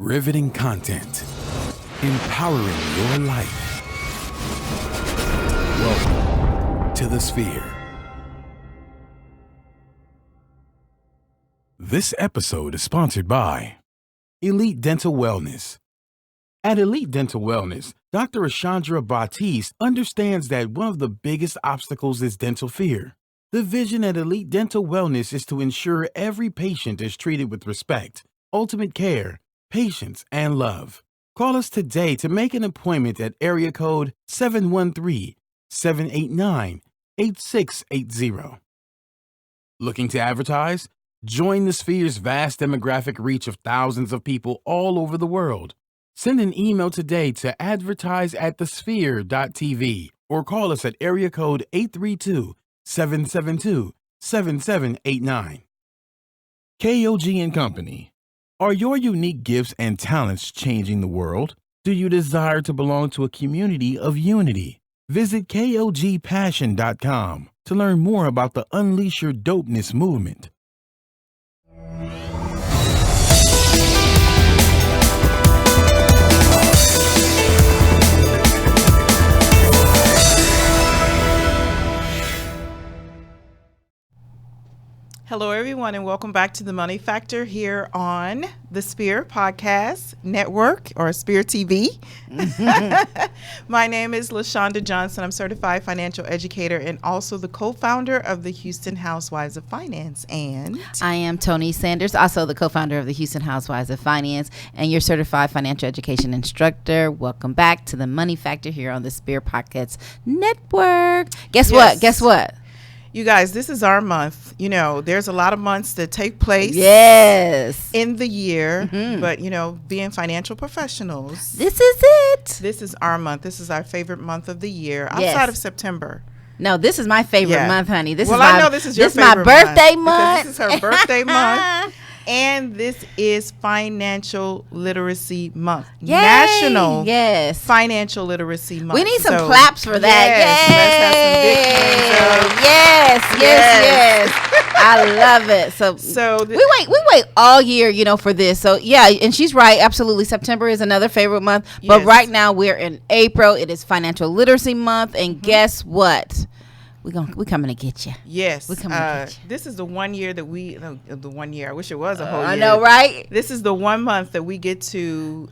Riveting content. Empowering your life. Welcome to the Sphere. This episode is sponsored by Elite Dental Wellness. At Elite Dental Wellness, Dr. Ashandra Batiste understands that one of the biggest obstacles is dental fear. The vision at Elite Dental Wellness is to ensure every patient is treated with respect, ultimate care, patience, and love. Call us today to make an appointment at area code 713-789-8680. Looking to advertise? Join the Sphere's vast demographic reach of thousands of people all over the world. Send an email today to advertise@thesphere.tv or call us at area code 832-772-7789. KOG and Company. Are your unique gifts and talents changing the world? Do you desire to belong to a community of unity? Visit KOGpassion.com to learn more about the Unleash Your Dopeness movement. Hello, everyone, and welcome back to the Money Factor here on the Sphere Podcast Network, or Sphere TV. My name is LaShonda Johnson. I'm certified financial educator and also the co-founder of the Houston Housewives of Finance. And I am Tony Sanders, also the co-founder of the Houston Housewives of Finance and your certified financial education instructor. Welcome back to the Money Factor here on the Sphere Podcast Network. Guess what? You guys, this is our month. You know, there's a lot of months that take place in the year, but, you know, being financial professionals, this is it. This is our month. This is our favorite month of the year outside of September. No, this is my favorite month, honey. I know this is your favorite my birthday month. This is her birthday month. And this is Financial Literacy Month. Yay! National Financial Literacy Month. We need some claps for that. Yes. Yes. I love it. So we wait all year, you know, for this. So yeah, and she's right. Absolutely. September is another favorite month. But right now we're in April. It is Financial Literacy Month. And guess what? We're coming to get you. Yes. We're coming to get you. This is the 1 year that the 1 year, I wish it was a whole year. I know, right? This is the 1 month that we get to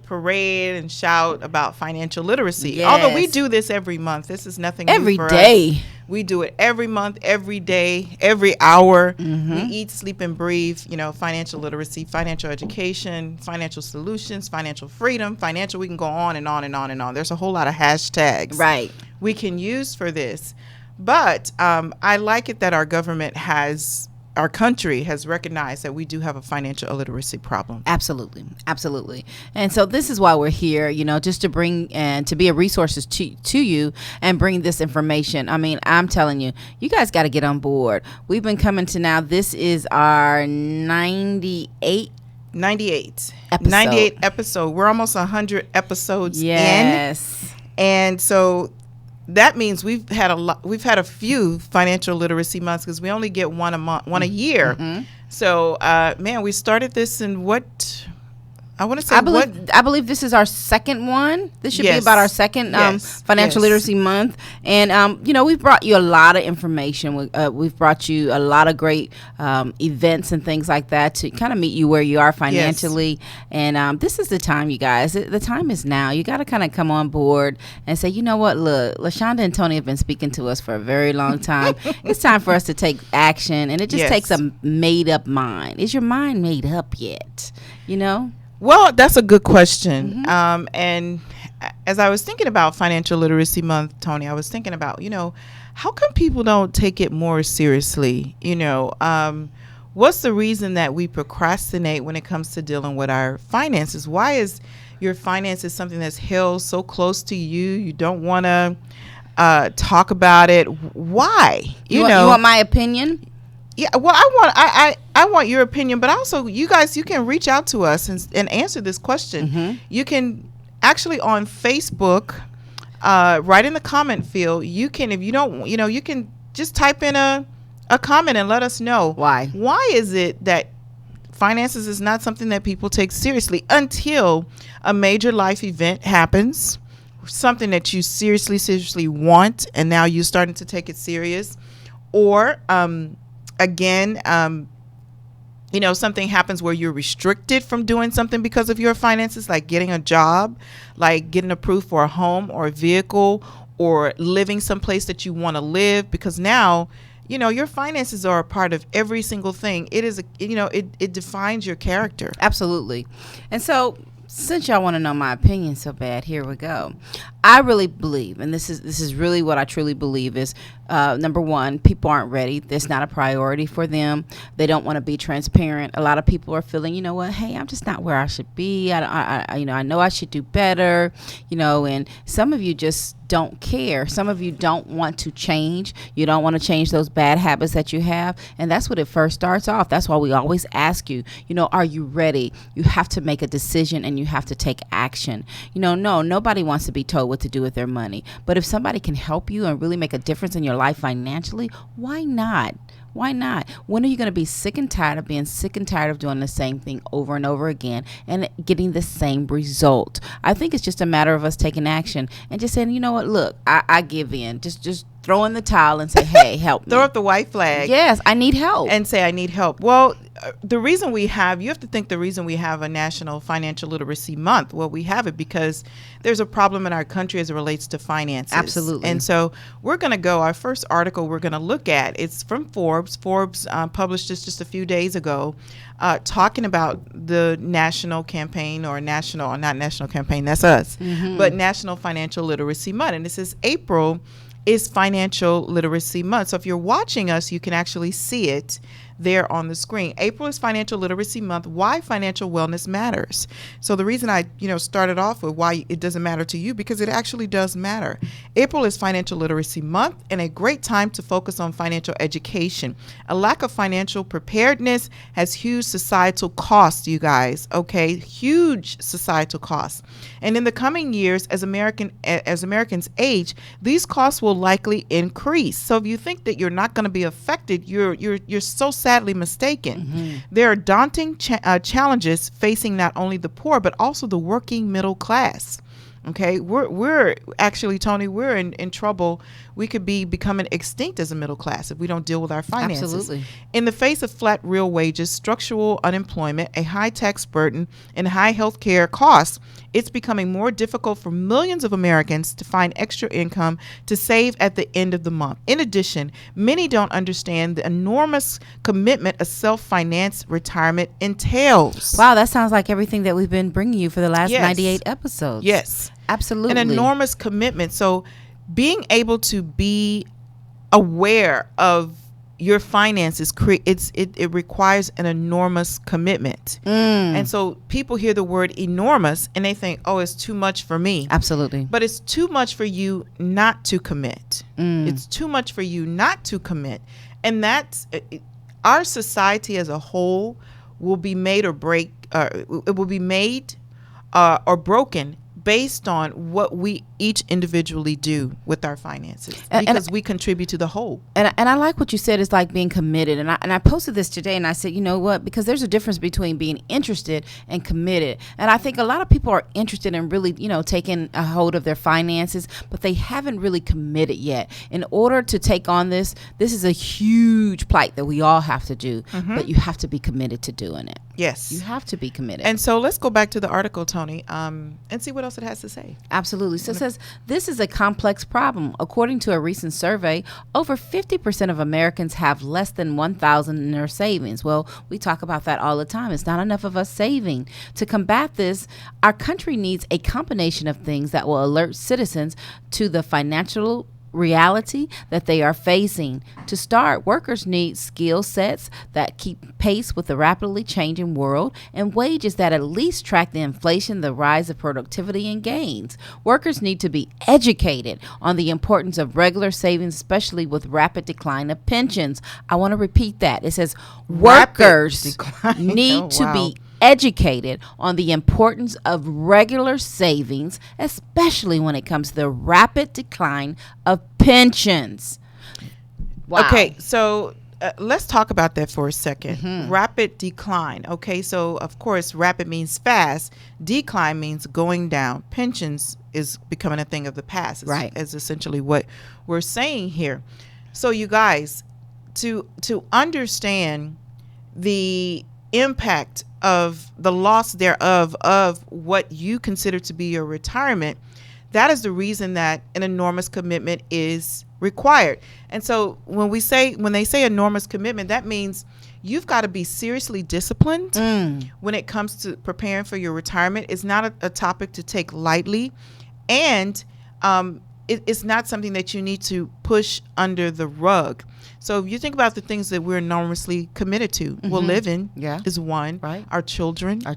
parade and shout about financial literacy. Yes. Although we do this every month. This is nothing every new for day. us. We do it every month, every day, every hour. We eat, sleep, and breathe, you know, financial literacy, financial education, financial solutions, financial freedom, financial, we can go on and on and on and on. There's a whole lot of hashtags we can use for this. But I like it that our country has recognized that we do have a financial illiteracy problem. Absolutely. And so this is why we're here, you know, just to bring and to be a resource to you and bring this information. I mean, I'm telling you, you guys got to get on board. We've been coming to now. This is our 98 episode. We're almost 100 episodes in. And so that means we've had a few financial literacy months because we only get one a year. So, man, we started this in what? I want to say I believe this is our second one. This should be about our second financial literacy month. And, you know, we've brought you a lot of information. We've brought you a lot of great events and things like that to kind of meet you where you are financially. And this is the time, you guys. The time is now. You got to kind of come on board and say, you know what, look, LaShonda and Tony have been speaking to us for a very long time. It's time for us to take action. And it just takes a made-up mind. Is your mind made up yet? You know? Well, that's a good question. And as I was thinking about Financial Literacy Month, Tony, I was thinking about, you know, how come people don't take it more seriously? You know, what's the reason that we procrastinate when it comes to dealing with our finances? Why is your finances something that's held so close to you? You don't want to talk about it. Why? You want my opinion? Yeah, well, I want your opinion, but also you guys, you can reach out to us and answer this question. You can actually on Facebook, right in the comment field, you can, if you don't, you know, you can just type in a comment and let us know why is it that finances is not something that people take seriously until a major life event happens, something that you seriously want, and now you're starting to take it serious. Or something happens where you're restricted from doing something because of your finances, like getting a job, like getting approved for a home or a vehicle, or living someplace that you want to live, because now your finances are a part of every single thing. It is it defines your character. Absolutely. And so, since y'all want to know my opinion so bad, here we go. I really believe, and this is really what I truly believe, is number one, people aren't ready. It's not a priority for them. They don't want to be transparent. A lot of people are feeling, hey, I'm just not where I should be. I know I should do better. And some of you just don't care. Some of you don't want to change. You don't want to change those bad habits that you have, and that's what it first starts off. That's why we always ask you, are you ready? You have to make a decision and you have to take action. No, nobody wants to be told what to do with their money. But if somebody can help you and really make a difference in your life financially, why not? Why not? When are you going to be sick and tired of being sick and tired of doing the same thing over and over again and getting the same result? I think it's just a matter of us taking action and just saying, you know what, look, I give in. Just throw in the towel and say, hey, help me. Throw up the white flag. Yes, I need help. And say, I need help. Well, the reason you have to think the reason we have a National Financial Literacy Month, well, we have it because there's a problem in our country as it relates to finances. Absolutely. And so we're going to go, our first article we're going to look at, it's from Forbes. Forbes published this just a few days ago, talking about the national campaign, or not national campaign, that's us, but National Financial Literacy Month. And it says April is Financial Literacy Month. So if you're watching us, you can actually see it there on the screen. April is Financial Literacy Month. Why financial wellness matters. So the reason I, started off with why it doesn't matter to you, because it actually does matter. April is Financial Literacy Month, and a great time to focus on financial education. A lack of financial preparedness has huge societal costs, you guys. Okay, huge societal costs. And in the coming years, as Americans age, these costs will likely increase. So if you think that you're not going to be affected, you're so sadly mistaken. There are daunting challenges facing not only the poor, but also the working middle class. Okay, we're actually, Tony, we're in trouble. We could be becoming extinct as a middle class if we don't deal with our finances. Absolutely. In the face of flat real wages, structural unemployment, a high tax burden, and high health care costs, it's becoming more difficult for millions of Americans to find extra income to save at the end of the month. In addition, many don't understand the enormous commitment a self-financed retirement entails. Wow, that sounds like everything that we've been bringing you for the last 98 episodes. Yes. Absolutely. An enormous commitment. So being able to be aware of your finances, it requires an enormous commitment. And so people hear the word enormous and they think, oh, it's too much for me. Absolutely. But it's too much for you not to commit. It's too much for you not to commit. And that's our society as a whole will be made or break. It will be made or broken based on what we each individually do with our finances, because we contribute to the whole. And I like what you said, is like being committed. And I posted this today and I said, you know what, because there's a difference between being interested and committed. And I think a lot of people are interested in really, taking a hold of their finances, but they haven't really committed yet. In order to take on this is a huge plight that we all have to do, but you have to be committed to doing it. Yes. You have to be committed. And so let's go back to the article, Tony, and see what else it has to say. Absolutely. So it says, this is a complex problem. According to a recent survey, over 50% of Americans have less than $1,000 in their savings. Well, we talk about that all the time. It's not enough of us saving. To combat this, our country needs a combination of things that will alert citizens to the financial reality that they are facing. To start, workers need skill sets that keep pace with the rapidly changing world, and wages that at least track the inflation, the rise of productivity, and gains. Workers need to be educated on the importance of regular savings, especially with rapid decline of pensions. I want to repeat that. It says workers need to be educated on the importance of regular savings, especially when it comes to the rapid decline of pensions. Wow. Okay, so let's talk about that for a second. Rapid decline. Okay, so of course, rapid means fast. Decline means going down. Pensions is becoming a thing of the past. Is essentially what we're saying here. So you guys, to understand the impact of the loss thereof of what you consider to be your retirement, that is the reason that an enormous commitment is required. And so when they say enormous commitment, that means you've got to be seriously disciplined when it comes to preparing for your retirement. It's not a topic to take lightly, and it's not something that you need to push under the rug. So if you think about the things that we're enormously committed to, well, living is one. Right. Our children. Our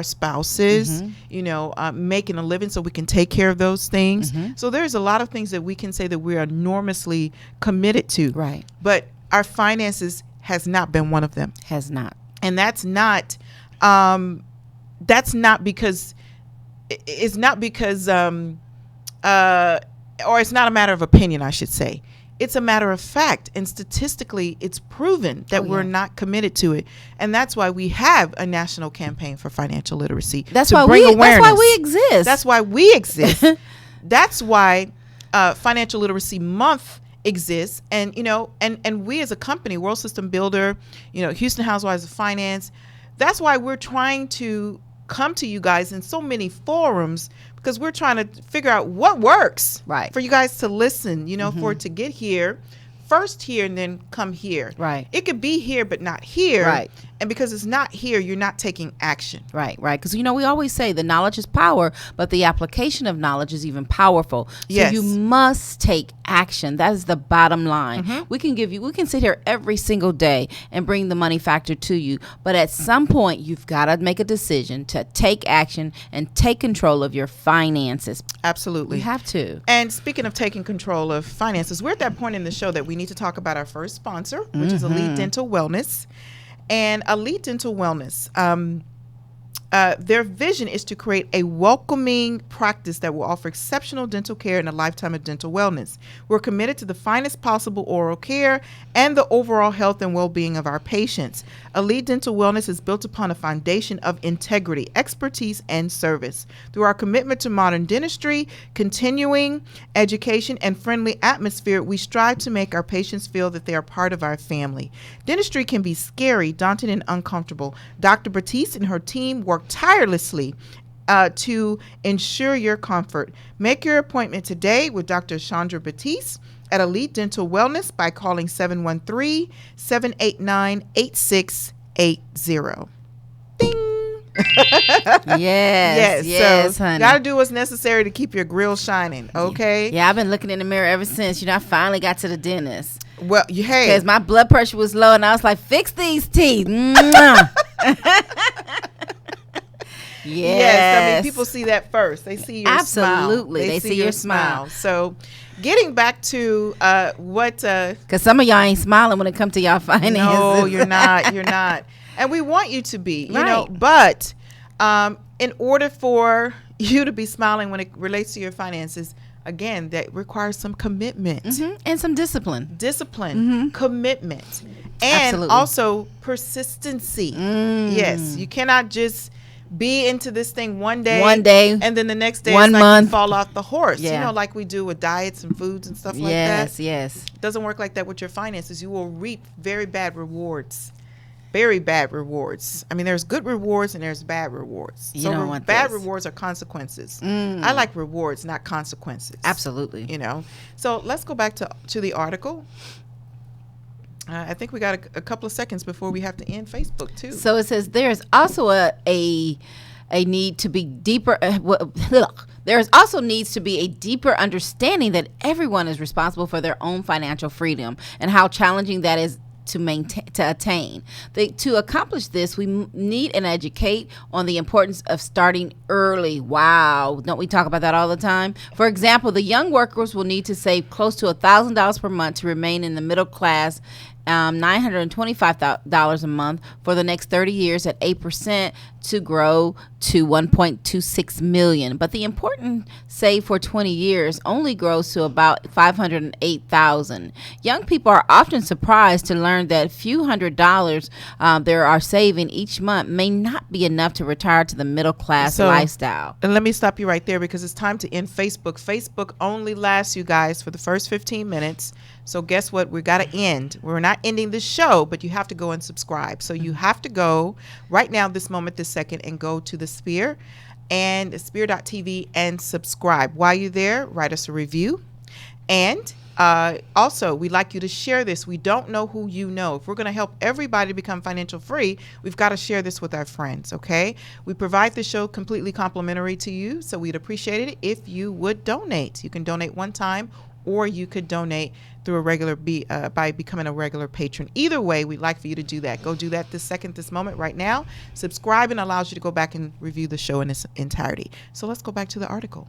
spouses. Making a living so we can take care of those things. So there's a lot of things that we can say that we're enormously committed to. Right. But our finances has not been one of them. Has not. And that's not because it's not because or it's not a matter of opinion, I should say. It's a matter of fact, and statistically, it's proven that we're not committed to it, and that's why we have a national campaign for financial literacy. That's why we exist. That's why we exist. That's why Financial Literacy Month exists, and and we as a company, World System Builder, Houston Housewives of Finance, that's why we're trying to come to you guys in so many forums, because we're trying to figure out what works for you guys to listen, for it to get here, first here and then come here. Right. It could be here, but not here. Right. And because it's not here, you're not taking action. Right. Because, we always say the knowledge is power, but the application of knowledge is even powerful. So you must take action. That is the bottom line. We can sit here every single day and bring the money factor to you. But at some point, you've got to make a decision to take action and take control of your finances. Absolutely. You have to. And speaking of taking control of finances, we're at that point in the show that we need to talk about our first sponsor, which is Elite Dental Wellness. And Elite Dental Wellness, their vision is to create a welcoming practice that will offer exceptional dental care and a lifetime of dental wellness. We're committed to the finest possible oral care and the overall health and well-being of our patients. Elite Dental Wellness is built upon a foundation of integrity, expertise, and service. Through our commitment to modern dentistry, continuing education, and friendly atmosphere, we strive to make our patients feel that they are part of our family. Dentistry can be scary, daunting, and uncomfortable. Dr. Batiste and her team work tirelessly to ensure your comfort. Make your appointment today with Dr. Chandra Batiste at Elite Dental Wellness by calling 713-789-8680. Ding! Yes, so honey. Gotta do what's necessary to keep your grill shining, okay? Yeah, I've been looking in the mirror ever since. I finally got to the dentist. Well, hey. Because my blood pressure was low, and I was like, fix these teeth. Yes, people see that first. They see your smile. Absolutely, they see your smile. So, getting back to what? Because some of y'all ain't smiling when it comes to y'all finances. No, you're not. You're not. And we want you to be, you know. But in order for you to be smiling when it relates to your finances, again, that requires some commitment and some discipline. Commitment, and also persistency. Yes, you cannot just be into this thing one day, and then the next day it's like you fall off the horse. Like we do with diets and foods and stuff like that. Yes. It doesn't work like that with your finances. You will reap very bad rewards. Very bad rewards. I mean, there's good rewards and there's bad rewards. You don't want bad rewards are consequences. I like rewards, not consequences. Absolutely. So let's go back to the article. I think we got a couple of seconds before we have to end Facebook too. So it says there's also a need to be deeper. There's also needs to be a deeper understanding that everyone is responsible for their own financial freedom and how challenging that is to attain. To accomplish this, we need and educate on the importance of starting early. Wow. Don't we talk about that all the time? For example, the young workers will need to save close to $1,000 per month to remain in the middle class $925 a month for the next 30 years at 8% to grow to $1.26 million. But the important save for 20 years only grows to about $508,000. Young people are often surprised to learn that a few $100s they are saving each month may not be enough to retire to the middle class lifestyle. And let me stop you right there because it's time to end Facebook. Facebook only lasts, you guys, for the first 15 minutes. So guess what? We got to end. We're not ending the show, but you have to go and subscribe. So you have to go right now, this moment, this second, and go to the Sphere and sphere.tv and subscribe. While you're there, write us a review. And also, we'd like you to share this. We don't know who you know. If we're going to help everybody become financial free, we've got to share this with our friends, okay? We provide the show completely complimentary to you, so we'd appreciate it if you would donate. You can donate one time, or you could donate through a regular by becoming a regular patron. Either way, we'd like for you to do that. Go do that this moment, right now. Subscribe and allows you to go back and review the show in its entirety. So let's go back to the article.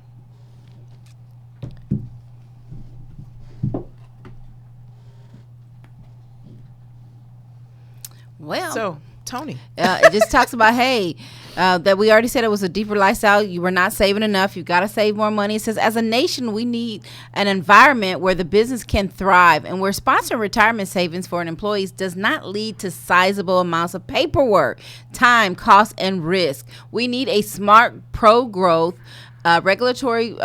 Well, so Tony, it just talks about, hey, that we already said it was a deeper lifestyle. You were not saving enough. You got to save more money. It says, as a nation, we need an environment where the business can thrive and where sponsoring retirement savings for an employee does not lead to sizable amounts of paperwork, time, cost, and risk. We need a smart, pro-growth, regulatory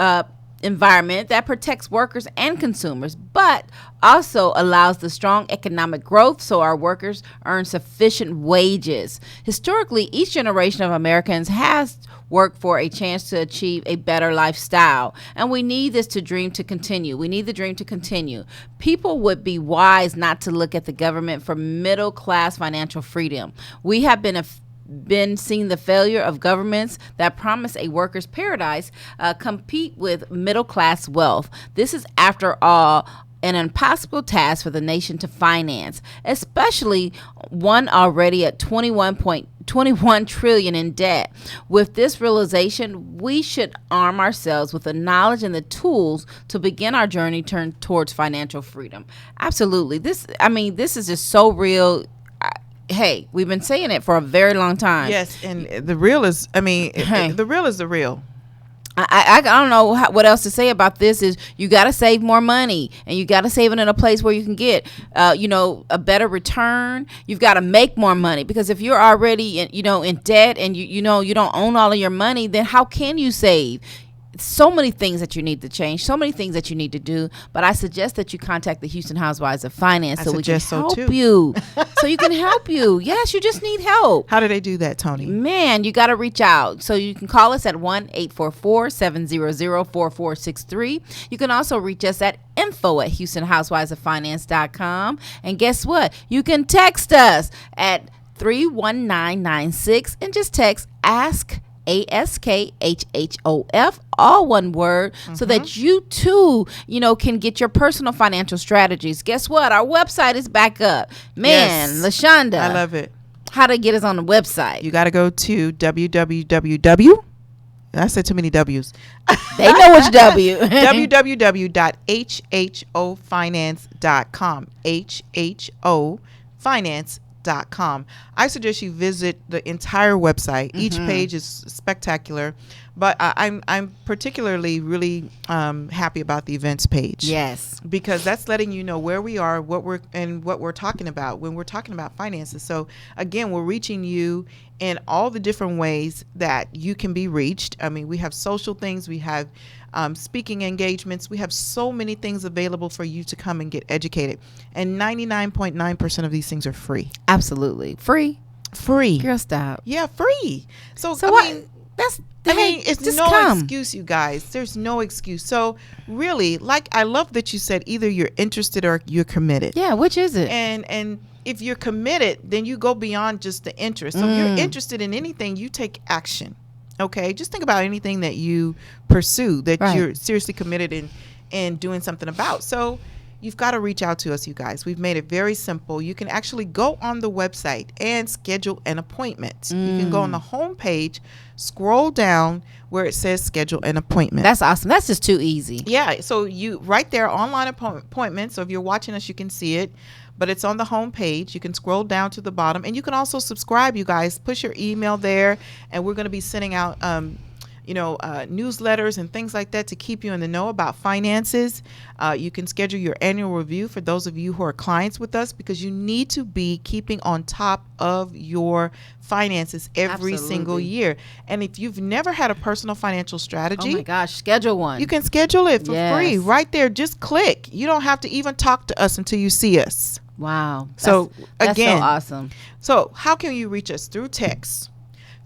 environment that protects workers and consumers, but also allows the strong economic growth so our workers earn sufficient wages. Historically, each generation of Americans has worked for a chance to achieve a better lifestyle, and we need this dream to continue. We need the dream to continue. People would be wise not to look at the government for middle class financial freedom. We have been seeing the failure of governments that promise a worker's paradise compete with middle class wealth. This is, after all, an impossible task for the nation to finance, especially one already at $21 trillion in debt. With this realization, we should arm ourselves with the knowledge and the tools to begin our journey towards financial freedom. Absolutely. This is just so real. Hey, we've been saying it for a very long time. Yes, and the real is, the real is the real. I don't know what else to say about this. Is you got to save more money, and you got to save it in a place where you can get, a better return. You've got to make more money, because if you're already, in debt and you don't own all of your money, then how can you save? So many things that you need to change, so many things that you need to do. But I suggest that you contact the Houston Housewives of Finance so we can help you. So you can help you. Yes, you just need help. How do they do that, Tony? Man, you got to reach out. So you can call us at 1-844-700-4463. You can also reach us at info@HoustonHousewivesOfFinance.com. And guess what? You can text us at 31996 and just text ASK ASKHHOF, all one word, so that you too, can get your personal financial strategies. Guess what? Our website is back up. Man, yes. LaShonda, I love it. How to get us on the website? You got to go to www. I said too many W's. They know which W. www.hhofinance.com. hhofinance.com. I suggest you visit the entire website. Each page is spectacular, but I'm particularly really happy about the events page. Yes, because that's letting you know where we are, what we're talking about when we're talking about finances. So again, we're reaching you in all the different ways that you can be reached. We have social things, we have speaking engagements. We have so many things available for you to come and get educated. And 99.9% of these things are free. Absolutely. Free. Girl, stop. Yeah, free. So what? It's no excuse, you guys. There's no excuse. So really, I love that you said either you're interested or you're committed. Yeah, which is it? And if you're committed, then you go beyond just the interest. So if you're interested in anything, you take action. Okay, just think about anything that you pursue that you're seriously committed in doing something about. So you've got to reach out to us, you guys. We've made it very simple. You can actually go on the website and schedule an appointment. You can go on the home page, scroll down where it says schedule an appointment. That's awesome. That's just too easy. Yeah, so you right there, online appointment. So if you're watching us, you can see it. but it's on the home page. You can scroll down to the bottom, and you can also subscribe, you guys. Push your email there, and we're going to be sending out newsletters and things like that to keep you in the know about finances. You can schedule your annual review for those of you who are clients with us, because you need to be keeping on top of your finances every single year. And if you've never had a personal financial strategy, oh my gosh, schedule one. You can schedule it for free right there. Just click. You don't have to even talk to us until you see us. Wow. So that's again, so awesome. So how can you reach us? Through text,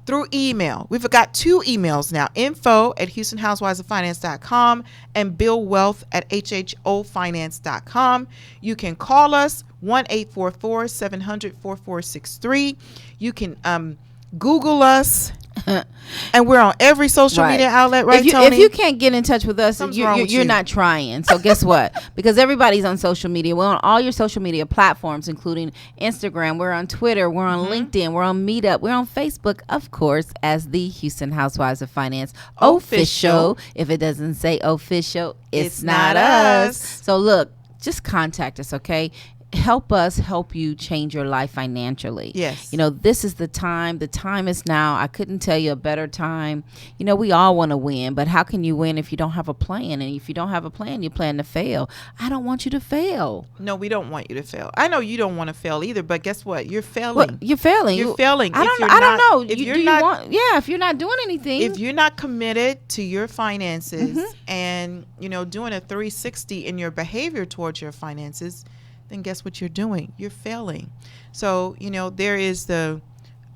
through email. We've got 2 emails now, info@HoustonHousewivesOfFinance.com and BillWealth@HHOfinance.com. You can call us 1-844-700-4463. You can Google us. And we're on every social media outlet, right, Tony? If you can't get in touch with us, you're not trying. So guess what? Because everybody's on social media. We're on all your social media platforms, including Instagram. We're on Twitter. We're on LinkedIn. We're on Meetup. We're on Facebook, of course, as the Houston Housewives of Finance official. If it doesn't say official, it's not us. So look, just contact us, okay? Help us help you change your life financially. Yes. This is the time. The time is now. I couldn't tell you a better time. We all want to win, but how can you win if you don't have a plan? And if you don't have a plan, you plan to fail. I don't want you to fail. No, we don't want you to fail. I know you don't want to fail either, but guess what? You're failing. Well, you're failing. You're failing. I don't know. If you're not doing anything. If you're not committed to your finances and, doing a 360 in your behavior towards your finances, then guess what you're doing? You're failing. So, there is the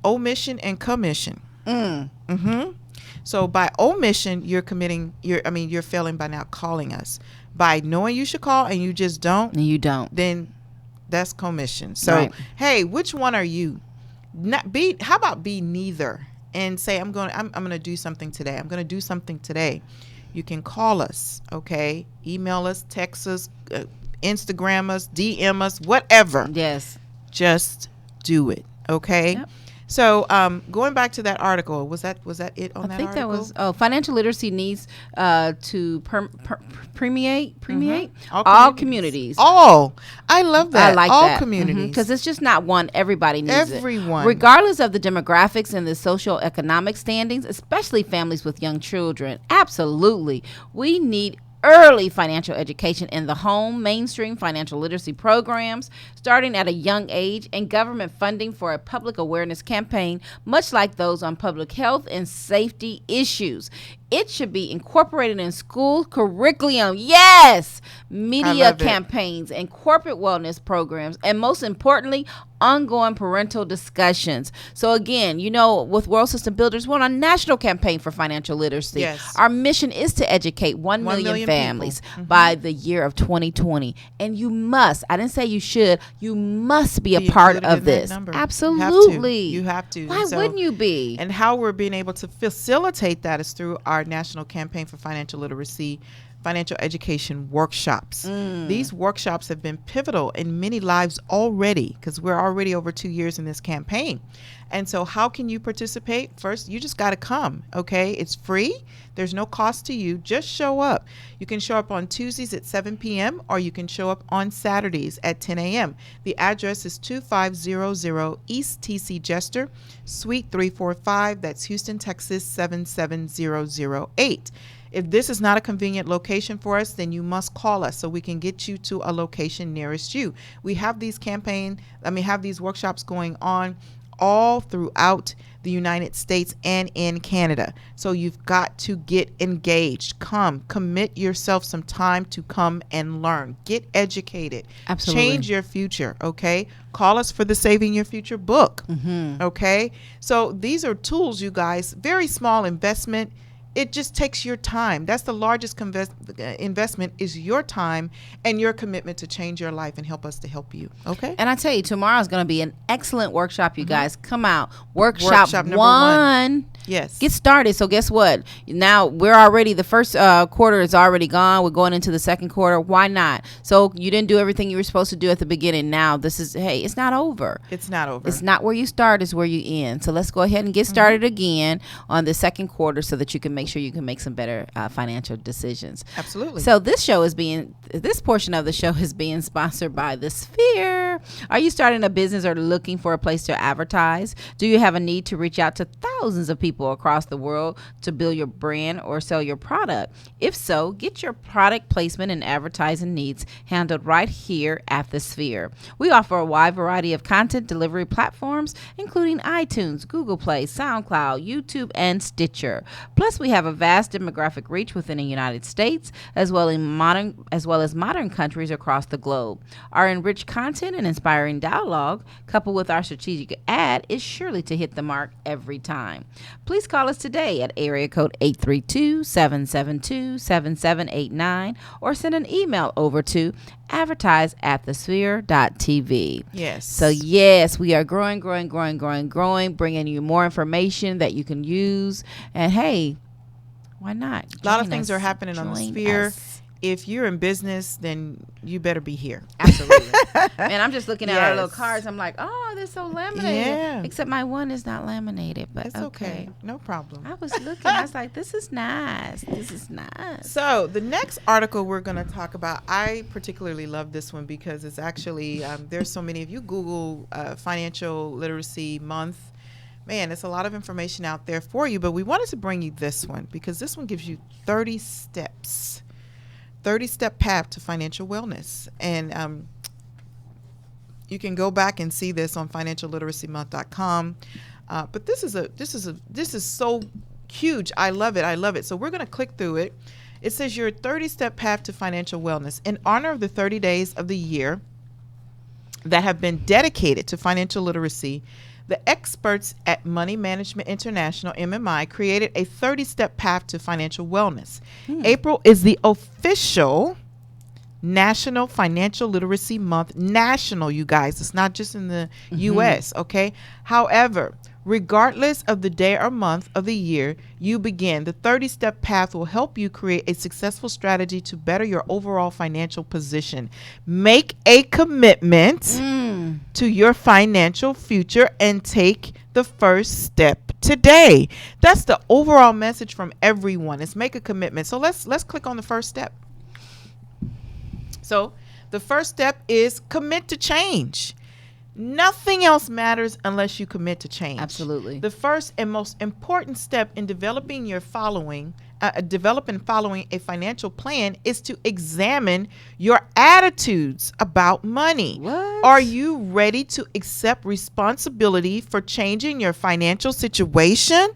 omission and commission. So by omission, you're failing by not calling us. By knowing you should call and you just don't. And you don't. Then that's commission. So, hey, which one are you? How about be neither and say, I'm going to do something today. I'm going to do something today. You can call us, okay? Email us, text us, Instagram us, DM us, whatever. Yes. Just do it. Okay. Yep. So going back to that article, was that it on that article? I think that was financial literacy needs to permeate all communities. All. I love that. I like all that. Communities. Because it's just not one. Everybody needs Everyone. It. Regardless of the demographics and the social economic standings, especially families with young children. Absolutely. We need early financial education in the home, mainstream financial literacy programs starting at a young age, and government funding for a public awareness campaign, much like those on public health and safety issues. It should be incorporated in school curriculum. Yes. Media campaigns and corporate wellness programs. And most importantly, ongoing parental discussions. So again, with World System Builders, we're on a national campaign for financial literacy. Yes. Our mission is to educate 1 million families by the year of 2020. And you must, I didn't say you should, you must be a part of this. Absolutely. You have to. Why wouldn't you be? And how we're being able to facilitate that is through our National Campaign for Financial Literacy financial education workshops. These workshops have been pivotal in many lives already, because we're already over 2 years in this campaign. And so how can you participate? First, you just got to come, okay? It's free. There's no cost to you. Just show up. You can show up on Tuesdays at 7 p.m. or you can show up on Saturdays at 10 a.m. The address is 2500 East TC Jester, Suite 345. That's Houston, Texas 77008. If this is not a convenient location for us, then you must call us so we can get you to a location nearest you. We have these workshops going on all throughout the United States and in Canada. So you've got to get engaged. Come, commit yourself some time to come and learn. Get educated. Absolutely. Change your future, okay? Call us for the Saving Your Future book, okay? So these are tools, you guys, very small investment. It just takes your time. That's the largest investment, is your time and your commitment to change your life and help us to help you. Okay. And I tell you, tomorrow is going to be an excellent workshop, you guys. Come out. Workshop number one. Yes. Get started. So guess what? Now we're already, the first quarter is already gone. We're going into the second quarter. Why not? So you didn't do everything you were supposed to do at the beginning. Now this is, hey, it's not over. It's not over. It's not where you start, it's where you end. So let's go ahead and get started again on the second quarter so that you can make sure you can make some better financial decisions. Absolutely. So this portion of the show is being sponsored by The Sphere. Are you starting a business or looking for a place to advertise? Do you have a need to reach out to thousands of people across the world to build your brand or sell your product? If so, get your product placement and advertising needs handled right here at The Sphere. We offer a wide variety of content delivery platforms, including iTunes, Google Play, SoundCloud, YouTube, and Stitcher. Plus, we have a vast demographic reach within the United States, as well as modern countries across the globe. Our enriched content and inspiring dialogue, coupled with our strategic ad, is surely to hit the mark every time. Please call us today at area code 832-772-7789 or send an email over to advertise@thesphere.tv. Yes. So yes, we are growing, bringing you more information that you can use. And hey, why not? A lot of things are happening on The Sphere. Us. If you're in business, then you better be here. Absolutely. Man, I'm just looking at our little Yes. cards. I'm like, oh, they're so laminated. Yeah. Except my one is not laminated, but It's okay. No problem. I was looking. I was like, this is nice. This is nice. So the next article we're going to talk about, I particularly love this one because it's actually, there's so many. If you Google Financial Literacy Month, man, it's a lot of information out there for you. But we wanted to bring you this one because this one gives you 30 steps. 30-step path to financial wellness. And you can go back and see this on financialliteracymonth.com. But this is so huge. I love it. So we're going to click through it. It says your 30-step path to financial wellness. In honor of the 30 days of the year that have been dedicated to financial literacy, the experts at Money Management International, MMI, created a 30-step path to financial wellness. April is the official National Financial Literacy Month. National, you guys. It's not just in the U.S., okay? However, regardless of the day or month of the year you begin, the 30-step path will help you create a successful strategy to better your overall financial position. Make a commitment to your financial future and take the first step today. That's the overall message from everyone. Is make a commitment. So let's click on the first step. So the first step is commit to change. Nothing else matters unless you commit to change. Absolutely. The first and most important step in developing following a financial plan is to examine your attitudes about money. What? Are you ready to accept responsibility for changing your financial situation?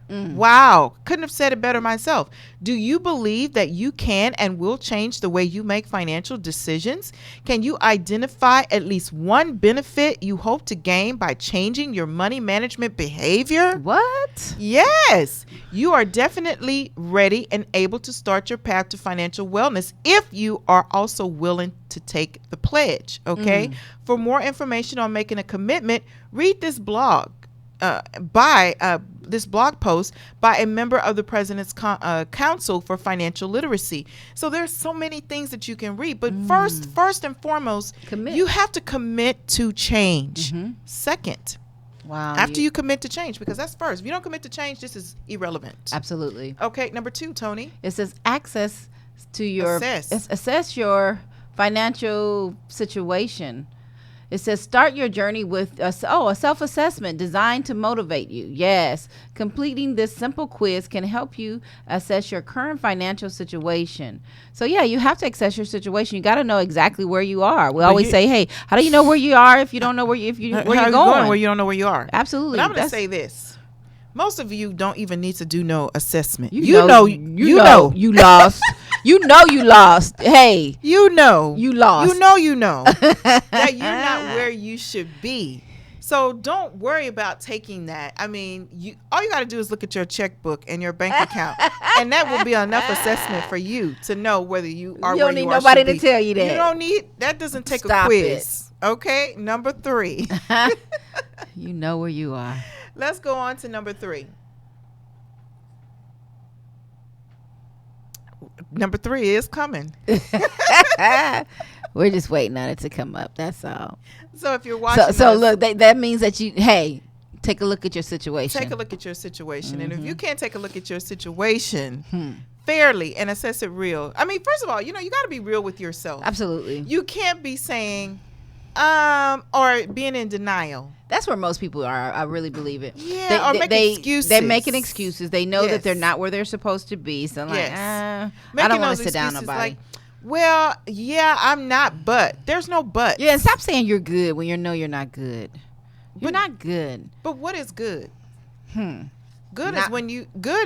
Wow. Couldn't have said it better myself. Do you believe that you can and will change the way you make financial decisions? Can you identify at least one benefit you hope to gain by changing your money management behavior? What? Yes. You are definitely ready and able to start your path to financial wellness if you are also willing to take the pledge. Okay. For more information on making a commitment, read this blog. This blog post by a member of the President's Council for Financial Literacy. So there's so many things that you can read, but first and foremost, you have to commit to change. Second, after you commit to change, because that's first. If you don't commit to change, this is irrelevant. Absolutely. Okay, number 2, Tony. It says access to your assess your financial situation. It says start your journey with a self-assessment designed to motivate you. Yes, completing this simple quiz can help you assess your current financial situation. So yeah, you have to assess your situation. You got to know exactly where you are. We always say, "Hey, how do you know where you are if you don't know where you're going? Where you don't know where you are?" Absolutely. But I'm going to say this: most of you don't even need to do no assessment. You know you lost. You know you lost. Hey. You know. You lost. You know that you're not where you should be. So don't worry about taking that. I mean, all you got to do is look at your checkbook and your bank account, and that will be enough assessment for you to know whether you are where you are. You don't need nobody to tell you that. You don't need, that doesn't take a quiz. Okay, number 3. You know where you are. Let's go on to number 3. number 3 is coming. We're just waiting on it to come up. That's all. So if you're watching So us, look, that means that take a look at your situation. take a look at your situation. And if you can't take a look at your situation fairly and assess it real, I mean, first of all, you got to be real with yourself. Absolutely. You can't be saying, or being in denial. That's where most people are. I really believe it. Yeah, or making excuses. They're making excuses. They know Yes. that they're not where they're supposed to be. So I'm like, I Making don't want those to sit down excuses nobody. like, well, yeah, I'm not, but there's no but. Yeah, and stop saying you're good when you're not good. You're not good. But what is good? Good Not-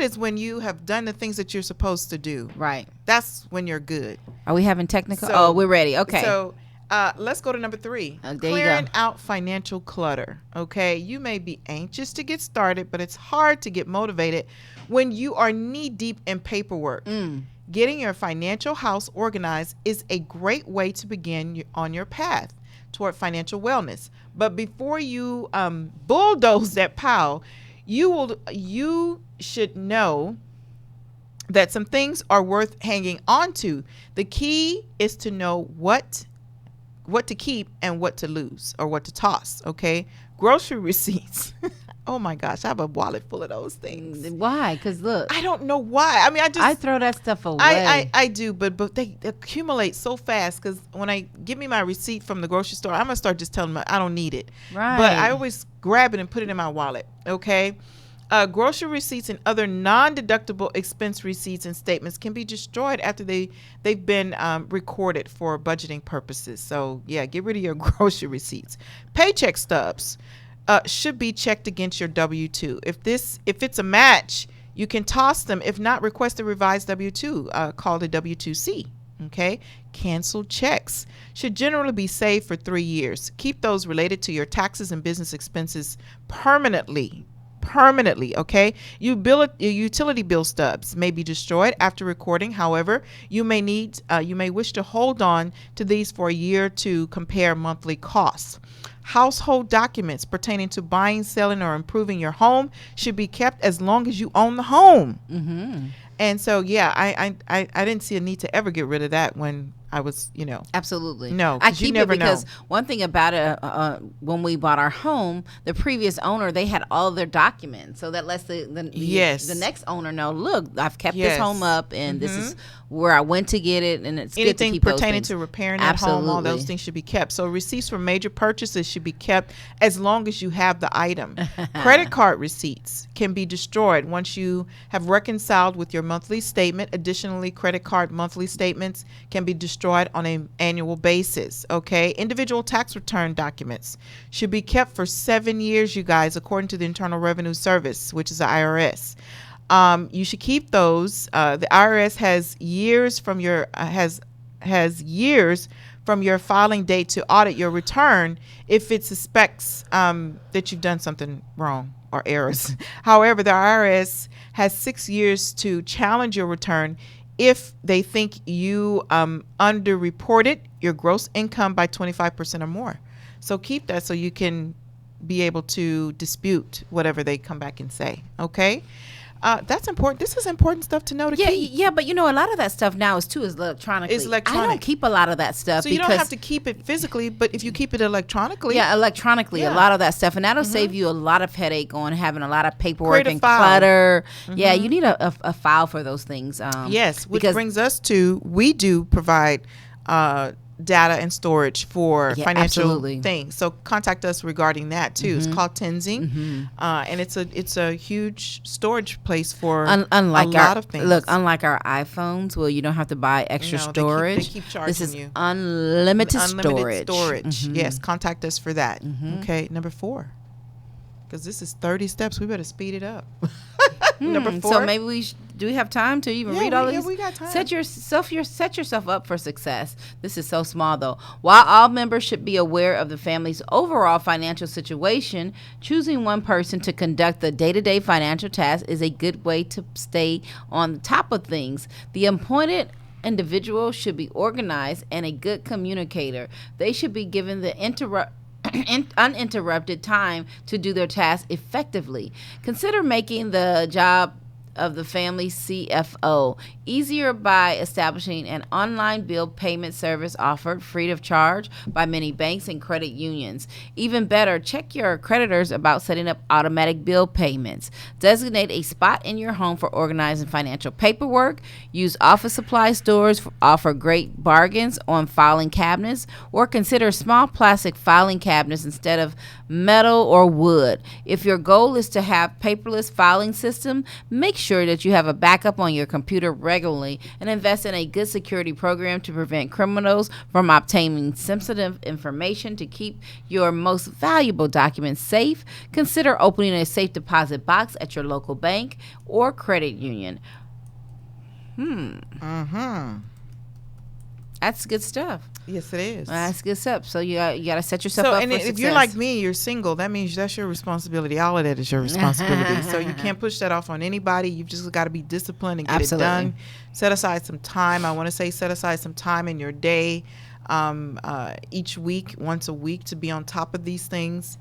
is when you have done the things that you're supposed to do. Right. That's when you're good. Are we having technical? So- we're ready. Okay. So let's go to number 3. There you Clearing go. out financial clutter. Okay. You may be anxious to get started, but it's hard to get motivated when you are knee deep in paperwork. Getting your financial house organized is a great way to begin on your path toward financial wellness. But before you bulldoze that pile, you should know that some things are worth hanging on to. The key is to know what to keep and what to lose or what to toss. Okay, grocery receipts. Oh my gosh, I have a wallet full of those things. Why? Because look, I don't know why. I mean, I throw that stuff away. I do, but they accumulate so fast. Because when I give me my receipt from the grocery store, I'm gonna start just telling them I don't need it. Right. But I always grab it and put it in my wallet. Okay. Grocery receipts and other non-deductible expense receipts and statements can be destroyed after they've been recorded for budgeting purposes. So yeah, get rid of your grocery receipts. Paycheck stubs should be checked against your W-2. If it's a match, you can toss them. If not, request a revised W-2 called a W-2C. Okay. Canceled checks should generally be saved for 3 years. Keep those related to your taxes and business expenses permanently. Okay. Your utility bill stubs may be destroyed after recording. However, you may wish to hold on to these for a year to compare monthly costs. Household documents pertaining to buying, selling, or improving your home should be kept as long as you own the home. And so, yeah, I didn't see a need to ever get rid of that when I was, Absolutely. No, I 'cause you keep never it because know. one thing about it, when we bought our home, the previous owner, they had all their documents. So that lets the next owner know, look, I've kept this home up and this is where I went to get it. And it's good to anything keep those pertaining things. to repairing that home, all those things should be kept. So receipts for major purchases should be kept as long as you have the item. Credit card receipts can be destroyed once you have reconciled with your monthly statement. Additionally, credit card monthly statements can be destroyed on an annual basis. Okay, individual tax return documents should be kept for 7 years, you guys, according to the Internal Revenue Service, which is the IRS. You should keep those. The IRS has years from your filing date to audit your return if it suspects that you've done something wrong or errors. However, the IRS has 6 years to challenge your return if they think you underreported your gross income by 25% or more. So keep that so you can be able to dispute whatever they come back and say. Okay? That's important. This is important stuff to know to keep. Yeah, but a lot of that stuff now is electronically. It's electronic. I don't keep a lot of that stuff. So you don't have to keep it physically, but if you keep it electronically. Yeah, electronically, a Yeah. lot of that stuff. And that'll save you a lot of headache on having a lot of paperwork Create a and file. clutter. Yeah, you need a file for those things. Yes, which because- brings us to, we do provide data and storage for Yeah, financial absolutely. things. So contact us regarding that too. It's called Tenzing, and it's a huge storage place for unlike a lot of things. Look, unlike our iPhones, well, you don't have to buy extra No, storage. they keep charging this is you. unlimited Unlimited storage. Yes, contact us for that. Okay, number 4. Because this is 30 steps. We better speed it up. Number 4. So maybe do we have time to even read all of these? Yeah, we got time. Set yourself up for success. This is so small though. While all members should be aware of the family's overall financial situation, choosing one person to conduct the day-to-day financial tasks is a good way to stay on the top of things. The appointed individual should be organized and a good communicator. They should be given the uninterrupted time to do their tasks effectively. Consider making the job of the family CFO. Easier by establishing an online bill payment service offered free of charge by many banks and credit unions. Even better, check your creditors about setting up automatic bill payments. Designate a spot in your home for organizing financial paperwork. Use office supply stores offer great bargains on filing cabinets, or consider small plastic filing cabinets instead of metal or wood. If your goal is to have paperless filing system, make sure that you have a backup on your computer regularly and invest in a good security program to prevent criminals from obtaining sensitive information. To keep your most valuable documents safe, consider opening a safe deposit box at your local bank or credit union. That's good stuff. Yes, it is. That's good stuff. So you got to set yourself So, up and for if success. you're like me, you're single, that means that's your responsibility. All of that is your responsibility. So you can't push that off on anybody. You've just got to be disciplined and get Absolutely. it done. Set aside some time. I want to say set aside some time in your day each week, once a week, to be on top of these things.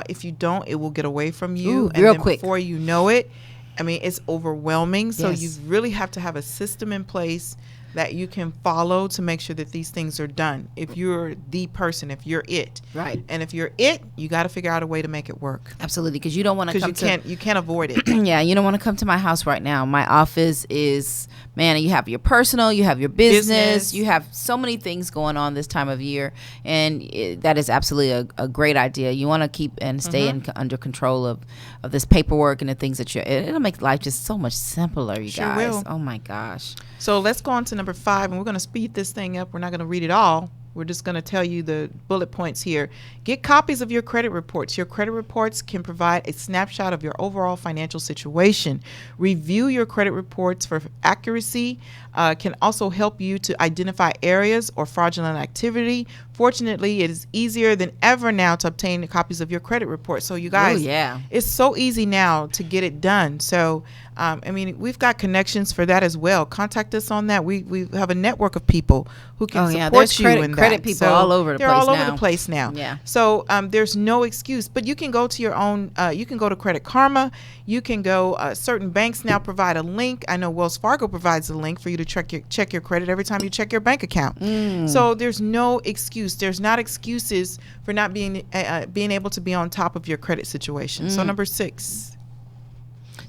If you don't, it will get away from you. Ooh, and real then quick. Before you know it, I mean, it's overwhelming. So Yes. you really have to have a system in place that you can follow to make sure that these things are done. If you're the person, if you're it, Right. and if you're it, you got to figure out a way to make it work, Absolutely, because you don't want to because come you can't avoid it. yeah, you don't want to come to my house right now. My office is, man, you have your personal, you have your business. You have so many things going on this time of year, and that is absolutely a great idea. You want to keep and stay under control of this paperwork and the things that it'll make life just so much simpler, you Sure guys. will. Oh my gosh. So let's go on to number 5, and we're going to speed this thing up. We're not going to read it all. We're just going to tell you the bullet points here. Get copies of your credit reports. Your credit reports can provide a snapshot of your overall financial situation. Review your credit reports for accuracy. Can also help you to identify areas or fraudulent activity. Fortunately, it is easier than ever now to obtain copies of your credit report. So you guys, it's so easy now to get it done. So, I mean, we've got connections for that as well. Contact us on that. We have a network of people who can support you in that. Credit people all over the place now. They're all over the place now. Yeah. So there's no excuse, but you can go to your own. You can go to Credit Karma. You can go. Certain banks now provide a link. I know Wells Fargo provides a link for you to check your credit every time you check your bank account. So there's no excuse. There's not excuses for not being able to be on top of your credit situation. So number 6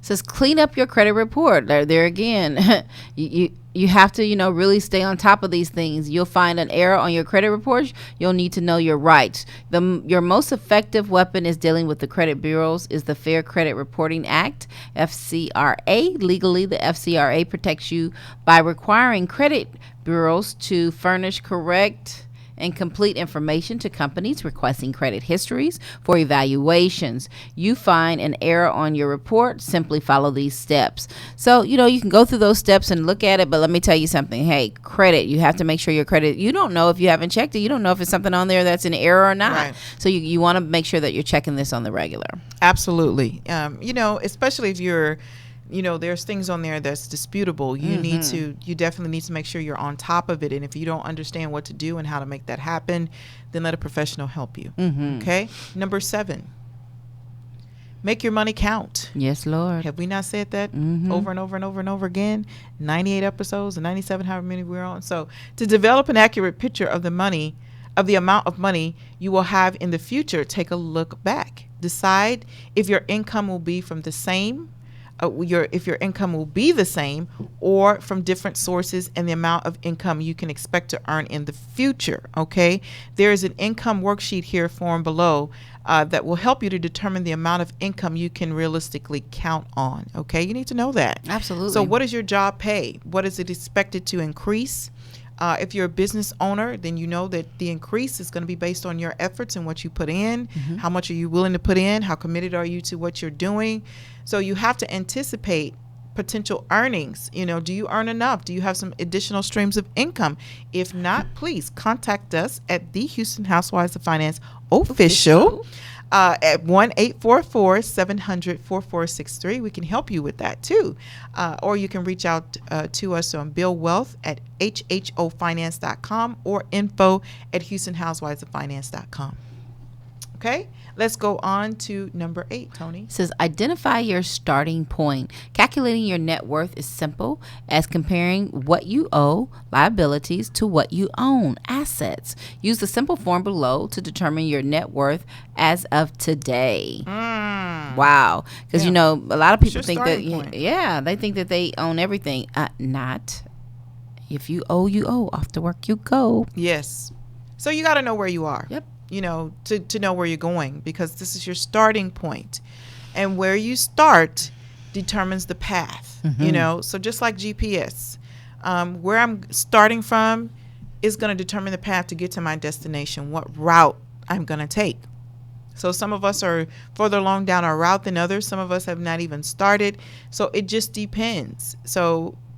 says clean up your credit report. There again, you have to really stay on top of these things. You'll find an error on your credit report. You'll need to know your rights. Your most effective weapon is dealing with the credit bureaus is the Fair Credit Reporting Act, FCRA. Legally, the FCRA protects you by requiring credit bureaus to furnish correct and complete information to companies requesting credit histories for evaluations. You find an error on your report, simply follow these steps. So, you can go through those steps and look at it, but let me tell you something. Hey, credit, you have to make sure your credit, you don't know if you haven't checked it. You don't know if it's something on there that's an error or not. Right. So you want to make sure that you're checking this on the regular. Absolutely. Especially if you're there's things on there that's disputable. You definitely need to make sure you're on top of it. And if you don't understand what to do and how to make that happen, then let a professional help you. Okay. Number 7, make your money count. Yes, Lord. Have we not said that over and over and over and over again? 98 episodes and 97, however many we're on. So to develop an accurate picture of the amount of money you will have in the future, take a look back. Decide if your income will be from the same if your income will be the same or from different sources, and the amount of income you can expect to earn in the future. Okay, there is an income worksheet here form below that will help you to determine the amount of income you can realistically count on. Okay, you need to know that. Absolutely. So what does your job pay? What is it expected to increase? If you're a business owner, then you know that the increase is going to be based on your efforts and what you put in. How much are you willing to put in? How committed are you to what you're doing? So you have to anticipate potential earnings. Do you earn enough? Do you have some additional streams of income? If not, please contact us at the Houston Housewives of Finance official. At 1-844-700-4463. We can help you with that too. Or you can reach out to us on billwealth at hhofinance.com or info@houstonhousewivesoffinance.com. Okay, let's go on to number 8, Tony. It says identify your starting point. Calculating your net worth is simple as comparing what you owe, liabilities, to what you own, assets. Use the simple form below to determine your net worth as of today. Wow. Because, a lot of people think that, they think that they own everything. Not. If you owe, you owe. Off to work you go. Yes. So you got to know where you are. Yep. To know where you're going, because this is your starting point, and where you start determines the path. So just like GPS, where I'm starting from is going to determine the path to get to my destination, what route I'm going to take. So some of us are further along down our route than others. Some of us have not even started. So it just depends.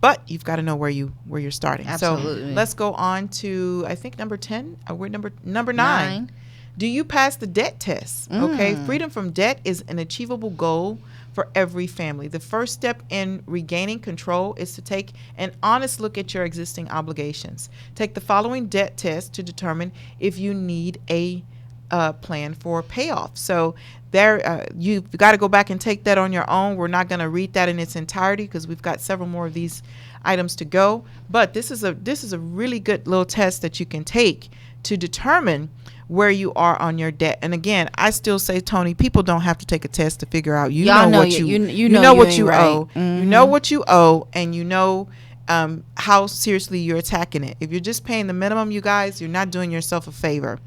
But you've got to know where you're starting. Absolutely. So let's go on to, I think, number 10. We're number 9. Do you pass the debt test? Okay. Freedom from debt is an achievable goal for every family. The first step in regaining control is to take an honest look at your existing obligations. Take the following debt test to determine if you need a plan for payoff. So you've got to go back and take that on your own. We're not going to read that in its entirety because we've got several more of these items to go. But this is a really good little test that you can take to determine where you are on your debt. And again, I still say, Tony, people don't have to take a test to figure out. You know what you owe. You know what you owe, and you know how seriously you're attacking it. If you're just paying the minimum, you guys, you're not doing yourself a favor.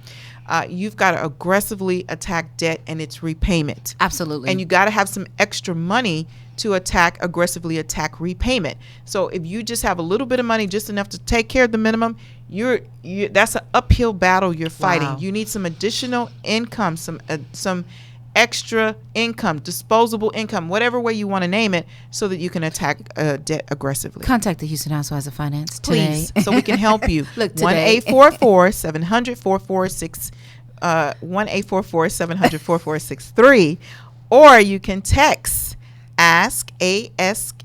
You've got to aggressively attack debt and its repayment. Absolutely. And you got to have some extra money to aggressively attack repayment. So if you just have a little bit of money, just enough to take care of the minimum, that's an uphill battle you're fighting. Wow. You need some additional income, some extra income, disposable income, whatever way you want to name it, so that you can attack debt aggressively. Contact the Houston Housewives of Finance today. Please, so we can help you. Look, today. 1-844-700-4463, 1-844-700-4463, or you can text ASK, ASKHHOF,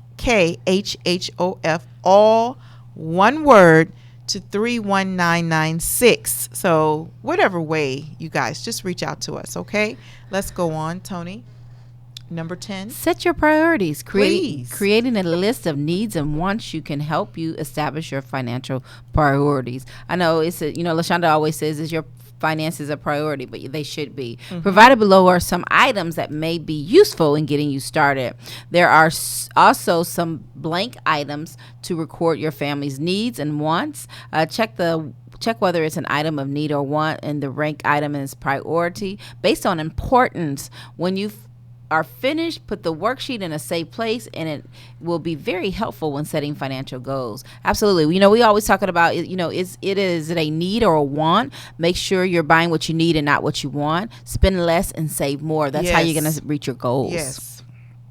all one word, to 31996. So whatever way, you guys, just reach out to us. Okay, let's go on, Tony. Number 10. Set your priorities. Please. Creating a list of needs and wants you can help you establish your financial priorities. I know LaShonda always says, is your finances a priority, but they should be. Provided below are some items that may be useful in getting you started. There are also some blank items to record your family's needs and wants. Check whether it's an item of need or want, and the rank item is priority based on importance. When you are finished, put the worksheet in a safe place, and it will be very helpful when setting financial goals. Absolutely. We always talking about, is it a need or a want? Make sure you're buying what you need and not what you want. Spend less and save more. That's how you're going to reach your goals.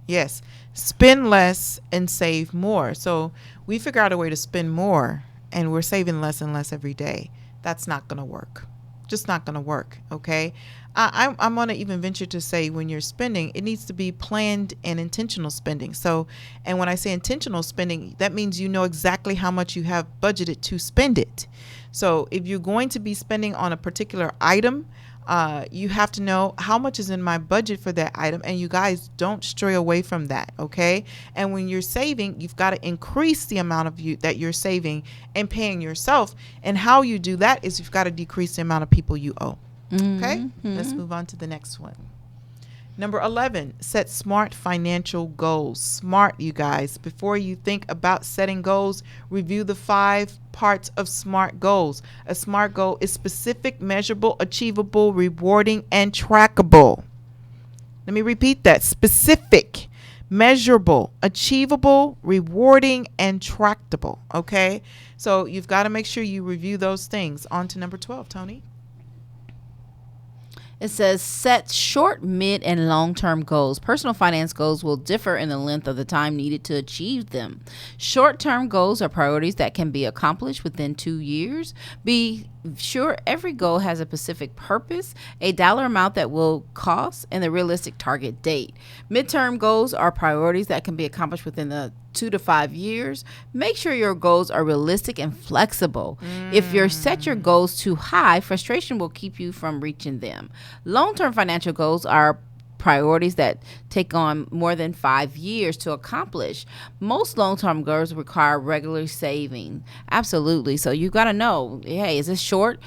Yes. Spend less and save more. So we figure out a way to spend more, and we're saving less and less every day. That's not going to work. Just not going to work. Okay. I'm going to even venture to say, when you're spending, it needs to be planned and intentional spending. So, and when I say intentional spending, that means you know exactly how much you have budgeted to spend it. So if you're going to be spending on a particular item, you have to know how much is in my budget for that item, and you guys don't stray away from that. Okay. And when you're saving, you've got to increase the amount of that you're saving and paying yourself. And how you do that is you've got to decrease the amount of people you owe. Okay, let's move on to the next one. Number 11, set smart financial goals. Smart, you guys. Before you think about setting goals, review the 5 parts of SMART goals. A SMART goal is specific, measurable, achievable, rewarding, and trackable. Let me repeat that. Specific, measurable, achievable, rewarding, and tractable. Okay, so you've got to make sure you review those things. On to number 12, Tony. It says set short, mid, and long-term goals. Personal finance goals will differ in the length of the time needed to achieve them. Short-term goals are priorities that can be accomplished within 2 years. Be sure every goal has a specific purpose, a dollar amount that will cost, and the realistic target date. Midterm goals are priorities that can be accomplished within the 2 to 5 years. Make sure your goals are realistic and flexible. If you set your goals too high, frustration will keep you from reaching them. Long-term financial goals are priorities that take on more than 5 years to accomplish. Most long-term goals require regular saving. Absolutely. So you got to know, hey, is this short,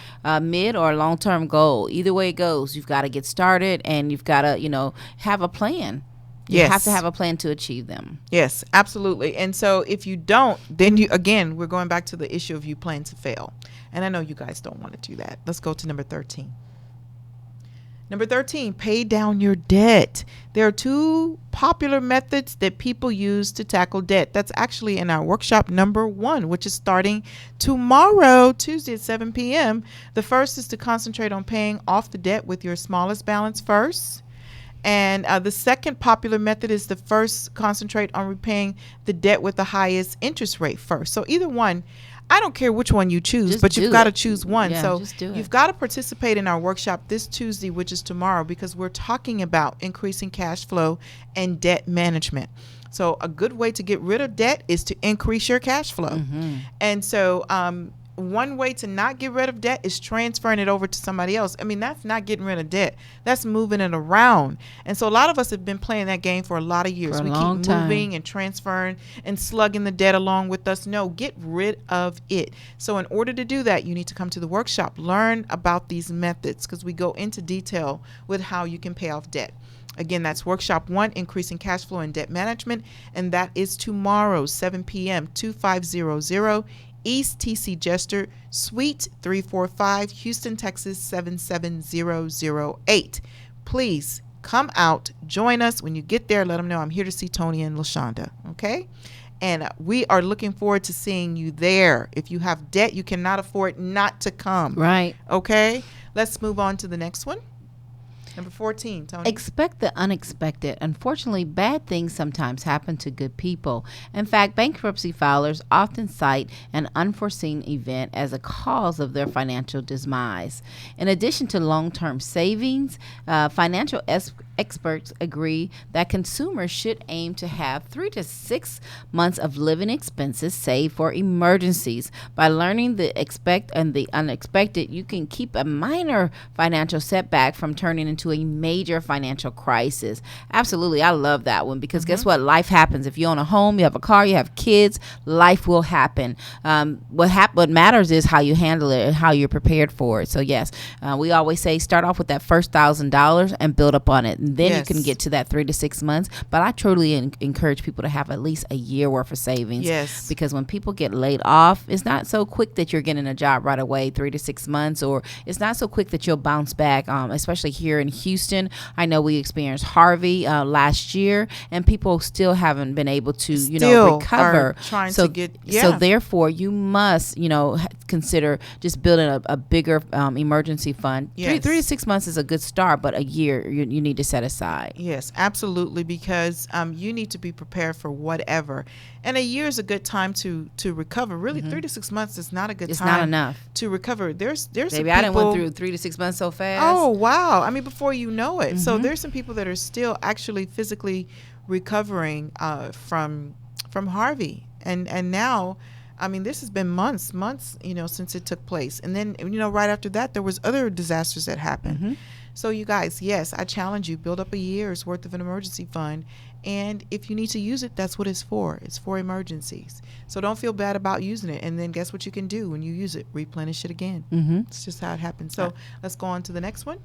mid, or long-term goal? Either way it goes, you've got to get started, and you've got to, have a plan. You have to have a plan to achieve them. Yes, absolutely. And so if you don't, then we're going back to the issue of you plan to fail. And I know you guys don't want to do that. Let's go to number 13. Number 13, pay down your debt. There are 2 popular methods that people use to tackle debt. That's actually in our workshop number 1, which is starting tomorrow, Tuesday at 7 p.m. The first is to concentrate on paying off the debt with your smallest balance first. And the second popular method is to first concentrate on repaying the debt with the highest interest rate first. So either one, I don't care which one you choose, but you've got to choose one. Yeah, so you've got to participate in our workshop this Tuesday, which is tomorrow, because we're talking about increasing cash flow and debt management. So a good way to get rid of debt is to increase your cash flow. And so one way to not get rid of debt is transferring it over to somebody else. I mean, that's not getting rid of debt. That's moving it around. And so a lot of us have been playing that game for a lot of years. We keep moving and transferring and slugging the debt along with us. No, get rid of it. So in order to do that, you need to come to the workshop, learn about these methods, because we go into detail with how you can pay off debt. Again, that's workshop 1, increasing cash flow and debt management. And that is tomorrow, 7 p.m., 2500 East TC Jester, Suite 345, Houston, Texas 77008. Please come out, join us. When you get there, let them know I'm here to see Tony and LaShonda, okay? And we are looking forward to seeing you there. If you have debt, you cannot afford not to come. Right. Okay? Let's move on to the next one. Number 14, Tony. Expect the unexpected. Unfortunately, bad things sometimes happen to good people. In fact, bankruptcy filers often cite an unforeseen event as a cause of their financial demise. In addition to long-term savings, financial experts agree that consumers should aim to have 3 to 6 months of living expenses saved for emergencies. By learning the expect and the unexpected, you can keep a minor financial setback from turning into a major financial crisis. Absolutely. I love that one, because guess what? Life happens. If you own a home, you have a car, you have kids, life will happen. What matters is how you handle it and how you're prepared for it. So yes, we always say start off with that first $1,000 and build up on it. And then you can get to that 3 to 6 months. But I truly encourage people to have at least a year worth of savings. Yes. Because when people get laid off, it's not so quick that you're getting a job right away, 3 to 6 months, or it's not so quick that you'll bounce back, especially here in Houston. I know we experienced Harvey last year, and people still haven't been able to, recover. So therefore, you must, consider just building a bigger emergency fund. Yes. 3 to 6 months is a good start, but a year you need to set aside. Yes, absolutely, because you need to be prepared for whatever. And a year is a good time to recover. Really, 3 to 6 months is not a good time. It's not enough to recover. There's Baby, some people, I didn't went through 3 to 6 months so fast. Oh wow! I mean, before you know it. So there's some people that are still actually physically recovering from Harvey, and now, I mean, this has been months, since it took place. And then, right after that, there was other disasters that happened. So you guys, yes, I challenge you, build up a year's worth of an emergency fund. And if you need to use it, that's what it's for. It's for emergencies. So don't feel bad about using it. And then guess what you can do when you use it? Replenish it again. It's just how it happens. So let's go on to the next one.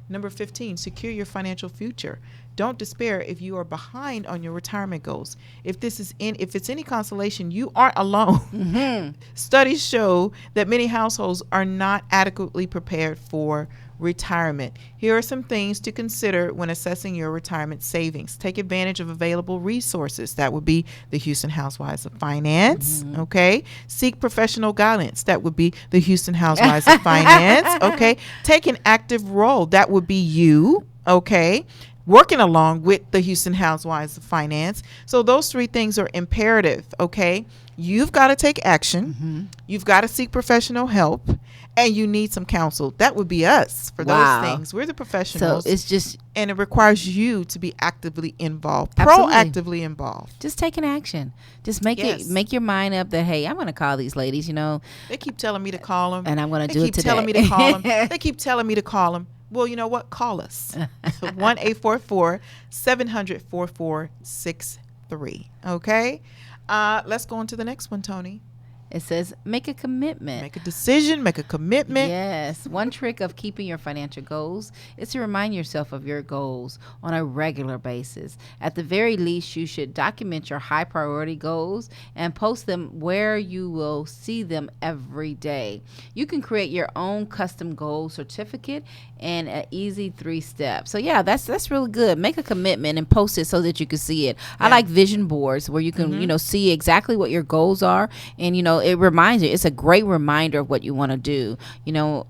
Number 15, secure your financial future. Don't despair if you are behind on your retirement goals. If it's any consolation, you aren't alone. Studies show that many households are not adequately prepared for retirement. Here are some things to consider when assessing your retirement savings. Take advantage of available resources. That would be the Houston Housewives of Finance. Okay. Seek professional guidance. That would be the Houston Housewives of Finance. Okay. Take an active role. That would be you. Okay. working along with the Houston Housewives of Finance. So those three things are imperative, okay? You've got to take action. You've got to seek professional help, and you need some counsel. That would be us for those things. We're the professionals. So it's just, and it requires you to be actively involved, Absolutely. proactively involved. Just taking action. Just make make your mind up that, hey, I'm going to call these ladies, They keep telling me to call them. and I'm going to do it today. They keep telling me to call them. They keep telling me to call them. Well, you know what? Call us. 1-844-700-4463. Okay? Let's go on to the next one, Tony. It says, make a commitment. Make a decision, make a commitment. Yes. One trick of keeping your financial goals is to remind yourself of your goals on a regular basis. At the very least, you should document your high priority goals and post them where you will see them every day. You can create your own custom goal certificate and an easy 3 steps. So yeah, that's really good. Make a commitment and post it so that you can see it. I like vision boards where you can, see exactly what your goals are, and it reminds you. It's a great reminder of what you want to do.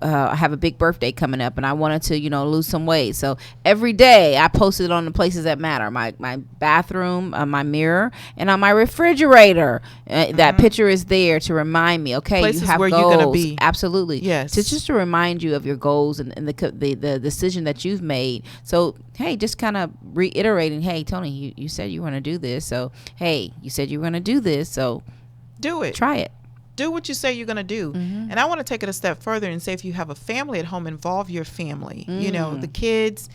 I have a big birthday coming up, and I wanted to, lose some weight. So every day I post it on the places that matter: my bathroom, my mirror, and on my refrigerator. That picture is there to remind me. Okay, places you have where goals. you're gonna be. Absolutely. Yes. So just to remind you of your goals and the decision that you've made. So hey, just kind of reiterating. Hey, Tony, you said you want to do this. So hey, you said you were going to do this. So do it. Try it. Do what you say you're going to do. And I want to take it a step further and say, if you have a family at home, involve your family. The kids,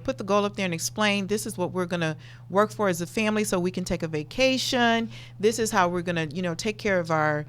put the goal up there and explain, this is what we're going to work for as a family so we can take a vacation. This is how we're going to, take care of our,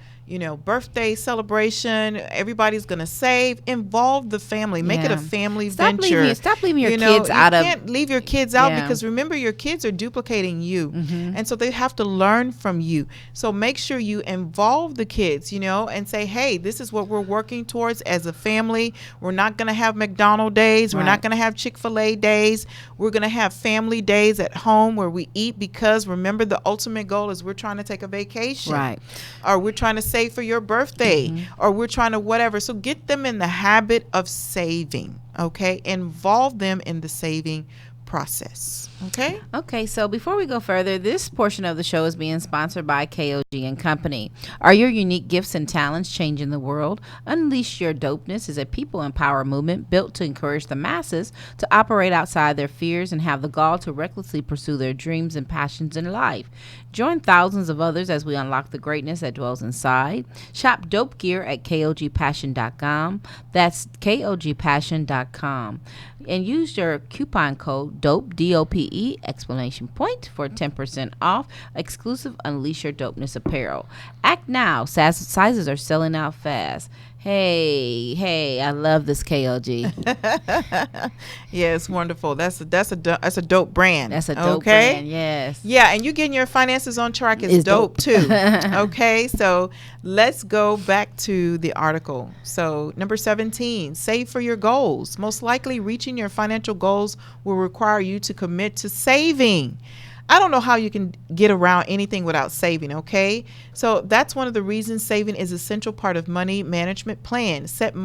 birthday celebration. Everybody's going to save. Involve the family. Make it a family venture. Stop leaving your kids out of. You can't leave your kids out because remember, your kids are duplicating you. And so they have to learn from you. So make sure you involve the kids, and say, hey, this is what we're working towards as a family. We're not going to have McDonald's days. We're not going to have Chick-fil-A days. We're going to have family days at home where we eat, because remember, the ultimate goal is we're trying to take a vacation. Right. Or we're trying to save for your birthday, or we're trying to whatever. So get them in the habit of saving, okay? Involve them in the saving process. Okay, so before we go further, this portion of the show is being sponsored by KOG and Company. Are your unique gifts and talents changing the world? Unleash Your Dopeness is a people empower movement built to encourage the masses to operate outside their fears and have the gall to recklessly pursue their dreams and passions in life. Join thousands of others as we unlock the greatness that dwells inside. Shop dope gear at KOGpassion.com. That's KOGpassion.com. And use your coupon code DOPE, DOPE, exclamation point, for 10% off exclusive Unleash Your Dopeness apparel. Act now. Sizes are selling out fast. Hey, I love this KOG. Yeah, it's wonderful. That's a dope brand. That's a dope brand, yes. Yeah, and you getting your finances on track is dope too. Okay, so let's go back to the article. So number 17, save for your goals. Most likely reaching your financial goals will require you to commit to saving. I don't know how you can get around anything without saving, okay? So that's one of the reasons saving is an essential part of money management plan. Set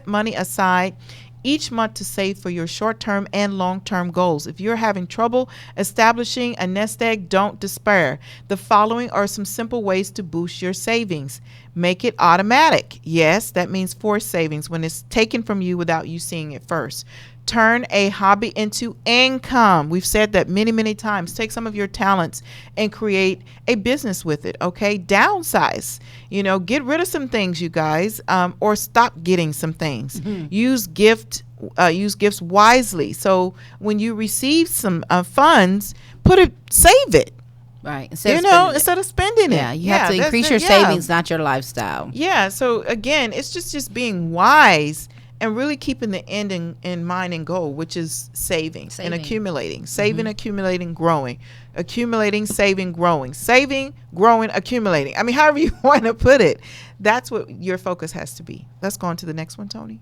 money aside each month to save for your short-term and long-term goals. If you're having trouble establishing a nest egg, don't despair. The following are some simple ways to boost your savings. Make it automatic. Yes, that means forced savings, when it's taken from you without you seeing it first. Turn a hobby into income. We've said that many, many times. Take some of your talents and create a business with it, okay? Downsize. Get rid of some things, you guys, or stop getting some things. Use gifts wisely. So when you receive some funds, save it. Right. Instead of spending it. Yeah, you have to increase your savings, not your lifestyle. Yeah, so again, it's just being wise and really keeping the end in mind and goal, which is saving and accumulating. Saving, accumulating, growing. Accumulating, saving, growing. Saving, growing, accumulating. I mean, however you want to put it, that's what your focus has to be. Let's go on to the next one, Tony.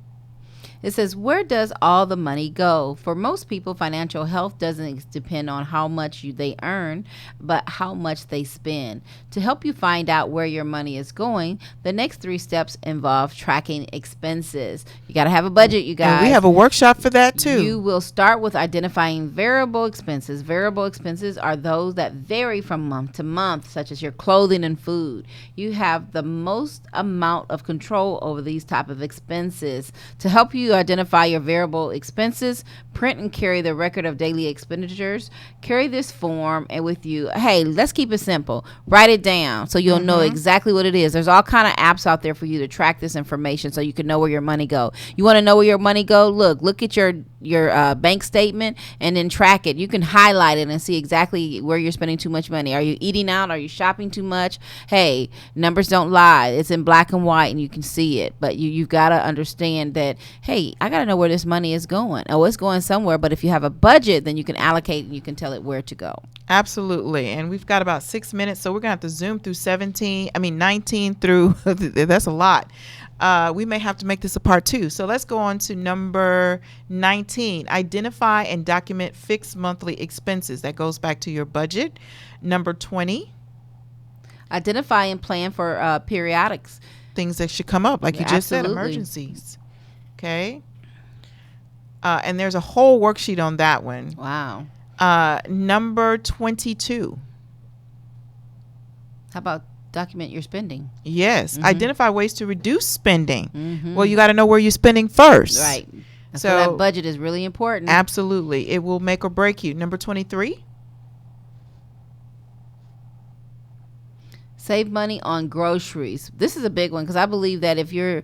It says, where does all the money go? For most people, financial health doesn't depend on how much they earn, but how much they spend. To help you find out where your money is going, the next 3 steps involve tracking expenses. You got to have a budget, you guys. And we have a workshop for that too. You will start with identifying variable expenses. Variable expenses are those that vary from month to month, such as your clothing and food. You have the most amount of control over these type of expenses. To help you identify your variable expenses, print and carry the record of daily expenditures. Carry this form and with you. Hey, let's keep it simple. Write it down so you'll know exactly what it is. There's all kind of apps out there for you to track this information so you can know where your money go. You want to know where your money go? Look at your bank statement and then track it. You can highlight it and see exactly where you're spending too much money. Are you eating out? Are you shopping too much? Hey, numbers don't lie. It's in black and white and you can see it. But you've got to understand that, hey, I got to know where this money is going. Oh, it's going somewhere. But if you have a budget, then you can allocate and you can tell it where to go. Absolutely. And we've got about 6 minutes, so we're going to have to zoom through 19 through, that's a lot. We may have to make this a part 2. So let's go on to number 19. Identify and document fixed monthly expenses. That goes back to your budget. Number 20. Identify and plan for periodics. Things that should come up, like you just said, Absolutely. emergencies. Okay. And there's a whole worksheet on that one. Wow. Number 22. How about document your spending? Yes. Identify ways to reduce spending. Well, you got to know where you're spending first. Right. So that budget is really important. Absolutely. It will make or break you. Number 23. Save money on groceries. This is a big one because I believe that if you're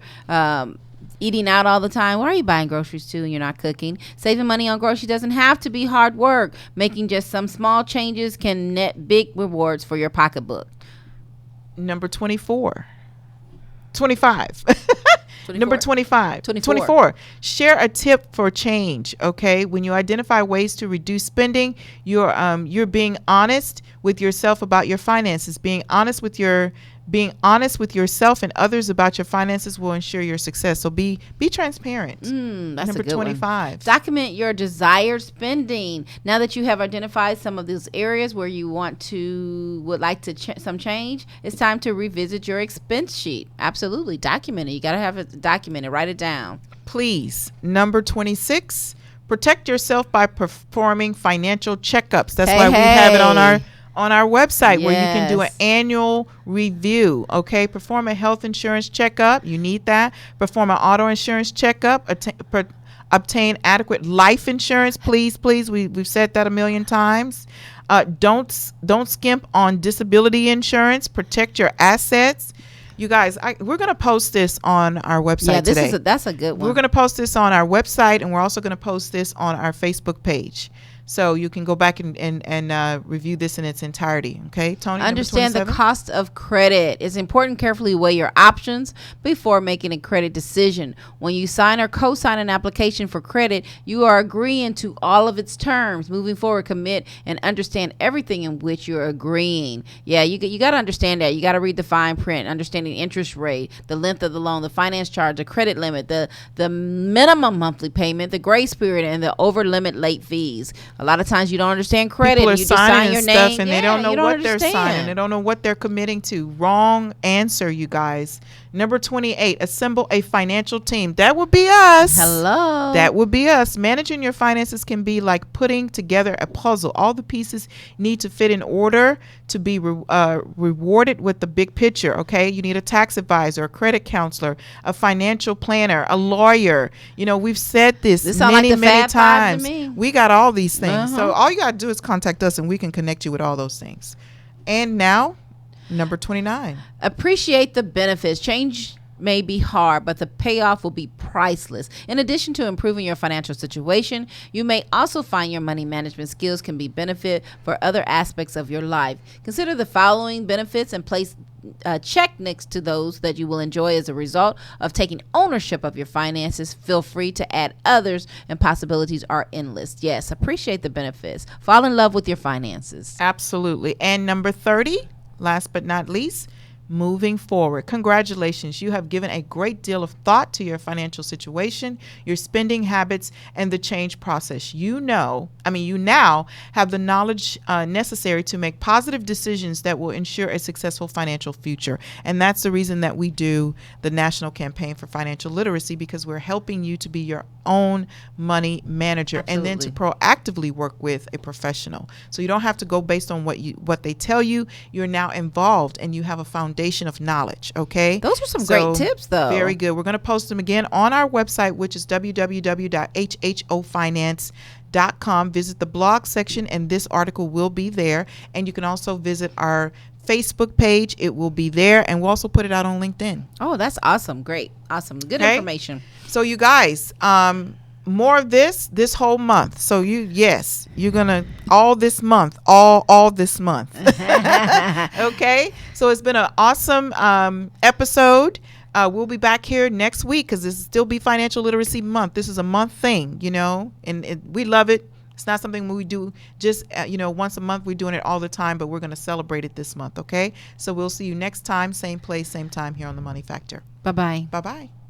eating out all the time, why are you buying groceries too and you're not cooking? Saving money on groceries doesn't have to be hard work. Making just some small changes can net big rewards for your pocketbook. Number 25. Number 25. 24. Share a tip for change. Okay. When you identify ways to reduce spending, you're being honest with yourself about your finances. Being honest with yourself and others about your finances will ensure your success. So be transparent. That's Number a good 25. One. Document your desired spending. Now that you have identified some of those areas where you would like to some change, it's time to revisit your expense sheet. Absolutely. Document it. You got to have it documented. Write it down. Please. Number 26. Protect yourself by performing financial checkups. That's why we have it on our website. Yes. Where you can do an annual review. Okay. Perform a health insurance checkup. You need that. Perform an auto insurance checkup. Obtain adequate life insurance. Please. We've said that a million times. Don't skimp on disability insurance. Protect your assets. You guys, we're going to post this on our website today. That's a good one. We're going to post this on our website, and we're also going to post this on our Facebook page. So you can go back and review this in its entirety. Okay, Tony? Understand the cost of credit. It's important to carefully weigh your options before making a credit decision. When you sign or co-sign an application for credit, you are agreeing to all of its terms. Moving forward, commit and understand everything in which you're agreeing. Yeah, you got to understand that. You got to read the fine print, understanding interest rate, the length of the loan, the finance charge, the credit limit, the minimum monthly payment, the grace period, and the over limit late fees. A lot of times you don't understand credit. People are you just sign your stuff name and they don't know what understand. they're signing. They don't know what they're committing to. Wrong answer, you guys. Number 28, assemble a financial team. That would be us. Hello. That would be us. Managing your finances can be like putting together a puzzle. All the pieces need to fit in order to be rewarded with the big picture. Okay. You need a tax advisor, a credit counselor, a financial planner, a lawyer. You know, we've said this many times. We got all these things. So all you got to do is contact us and we can connect you with all those things. And now, number 29. Appreciate the benefits. Change may be hard, but the payoff will be priceless. In addition to improving your financial situation, you may also find your money management skills can be benefit for other aspects of your life. Consider the following benefits and place a check next to those that you will enjoy as a result of taking ownership of your finances. Feel free to add others, and possibilities are endless. Yes, appreciate the benefits. Fall in love with your finances. Absolutely. And number 30, last but not least, moving forward. Congratulations. You have given a great deal of thought to your financial situation, your spending habits, and the change process. You now have the knowledge necessary to make positive decisions that will ensure a successful financial future. And that's the reason that we do the National Campaign for Financial Literacy, because we're helping you to be your own money manager. Absolutely. And then to proactively work with a professional. So you don't have to go based on what they tell you. You're now involved and you have a foundation of knowledge. Okay. Those are some great tips, though. Very good. We're going to post them again on our website, which is www.hhofinance.com. Visit the blog section and this article will be there. And you can also visit our Facebook page. It will be there. And we'll also put it out on LinkedIn. Oh, that's awesome. Great. Awesome. Good information. So you guys, more of this whole month. So you're gonna all this month. Okay. So it's been an awesome episode. We'll be back here next week because this will still be Financial Literacy Month. This is a month thing, and we love it. It's not something we do just once a month. We're doing it all the time, but we're going to celebrate it this month. Okay. So we'll see you next time, same place, same time here on The Money Factor. Bye-bye. Bye-bye.